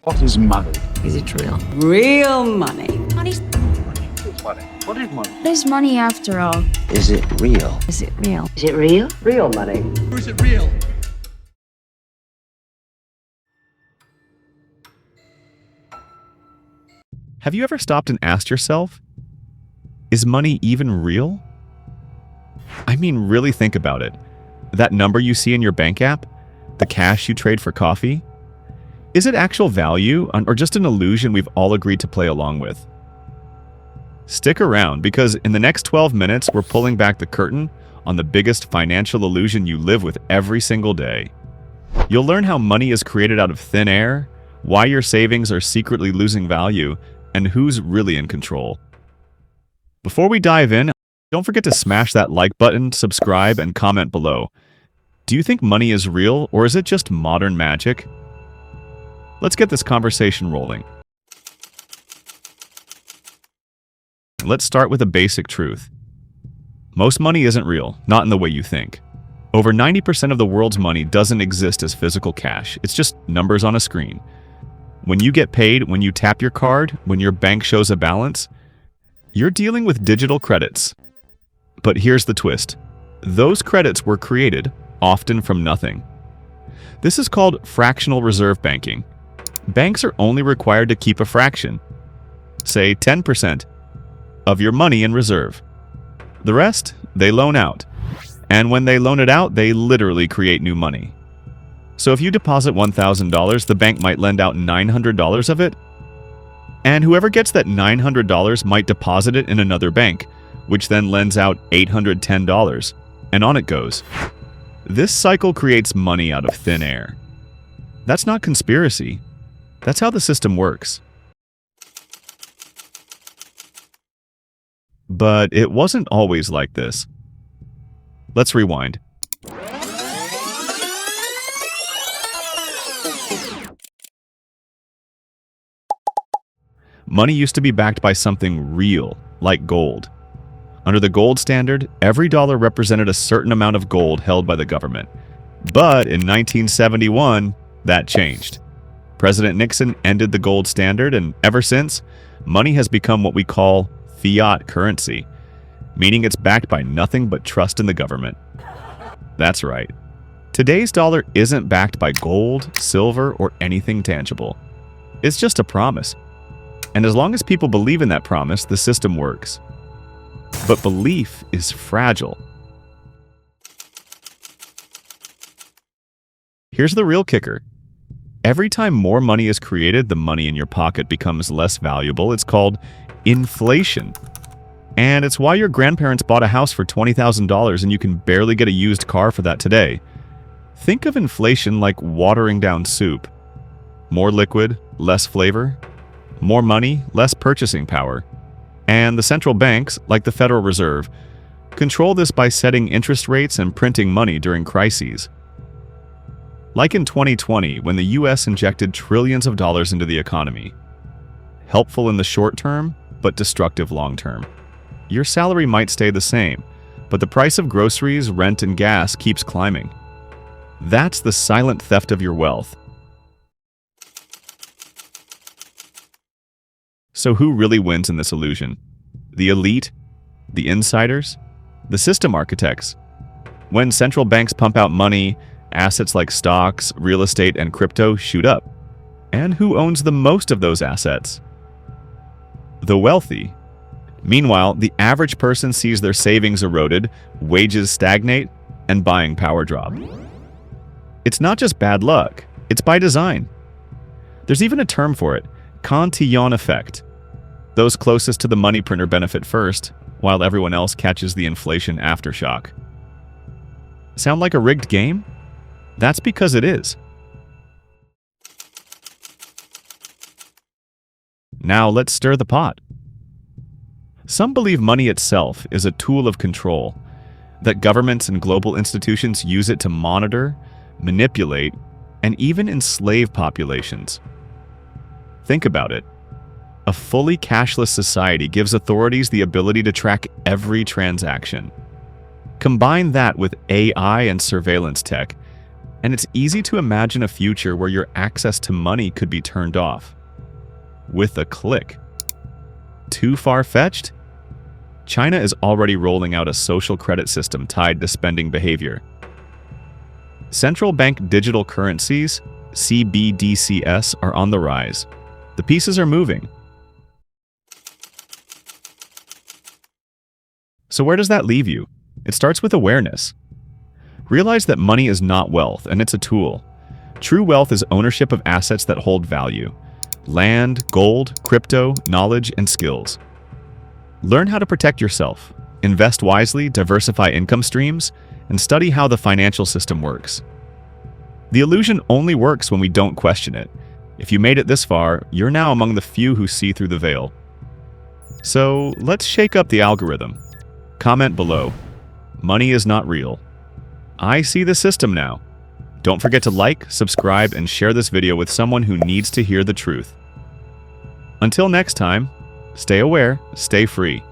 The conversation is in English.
What is money? Is it real? Real money. Money's... Money. What is money? What is money after all? Is it real? Is it real? Is it real? Real money. Or is it real? Have you ever stopped and asked yourself, is money even real? I mean, really think about it. That number you see in your bank app? The cash you trade for coffee? Is it actual value or just an illusion we've all agreed to play along with? Stick around, because in the next 12 minutes, we're pulling back the curtain on the biggest financial illusion you live with every single day. You'll learn how money is created out of thin air, why your savings are secretly losing value, and who's really in control. Before we dive in, don't forget to smash that like button, subscribe, and comment below. Do you think money is real, or is it just modern magic? Let's get this conversation rolling. Let's start with a basic truth. Most money isn't real, not in the way you think. Over 90% of the world's money doesn't exist as physical cash. It's just numbers on a screen. When you get paid, when you tap your card, when your bank shows a balance, you're dealing with digital credits. But here's the twist. Those credits were created, often from nothing. This is called fractional reserve banking. Banks are only required to keep a fraction, say 10%, of your money in reserve. The rest, they loan out. And when they loan it out, they literally create new money. So if you deposit $1,000, the bank might lend out $900 of it. And whoever gets that $900 might deposit it in another bank, which then lends out $810. And on it goes. This cycle creates money out of thin air. That's not conspiracy. That's how the system works. But it wasn't always like this. Let's rewind. Money used to be backed by something real, like gold. Under the gold standard, every dollar represented a certain amount of gold held by the government. But in 1971, that changed. President Nixon ended the gold standard, and ever since, money has become what we call Fiat currency, meaning it's backed by nothing but trust in the government. That's right. Today's dollar isn't backed by gold, silver, or anything tangible. It's just a promise. And as long as people believe in that promise, the system works. But belief is fragile. Here's the real kicker. Every time more money is created, the money in your pocket becomes less valuable. It's called inflation. And it's why your grandparents bought a house for $20,000 and you can barely get a used car for that today. Think of inflation like watering down soup. More liquid, less flavor. More money, less purchasing power. And the central banks, like the Federal Reserve, control this by setting interest rates and printing money during crises. Like in 2020, when the US injected trillions of dollars into the economy. Helpful in the short term, but destructive long term. Your salary might stay the same, but the price of groceries, rent, and gas keeps climbing. That's the silent theft of your wealth. So who really wins in this illusion? The elite? The insiders? The system architects? When central banks pump out money, assets like stocks, real estate, and crypto shoot up. And who owns the most of those assets? The wealthy. Meanwhile, the average person sees their savings eroded, wages stagnate, and buying power drop. It's not just bad luck, it's by design. There's even a term for it, Cantillon effect. Those closest to the money printer benefit first, while everyone else catches the inflation aftershock. Sound like a rigged game? That's because it is. Now let's stir the pot. Some believe money itself is a tool of control, that governments and global institutions use it to monitor, manipulate, and even enslave populations. Think about it. A fully cashless society gives authorities the ability to track every transaction. Combine that with AI and surveillance tech, And it's easy to imagine a future where your access to money could be turned off. With a click. Too far-fetched? China is already rolling out a social credit system tied to spending behavior. Central bank digital currencies, CBDCs, are on the rise. The pieces are moving. So where does that leave you? It starts with awareness. Realize that money is not wealth, and it's a tool. True wealth is ownership of assets that hold value. Land, gold, crypto, knowledge, and skills. Learn how to protect yourself. Invest wisely, diversify income streams, and study how the financial system works. The illusion only works when we don't question it. If you made it this far, you're now among the few who see through the veil. So let's shake up the algorithm. Comment below. Money is not real. I see the system now. Don't forget to like, subscribe, and share this video with someone who needs to hear the truth. Until next time, stay aware, stay free.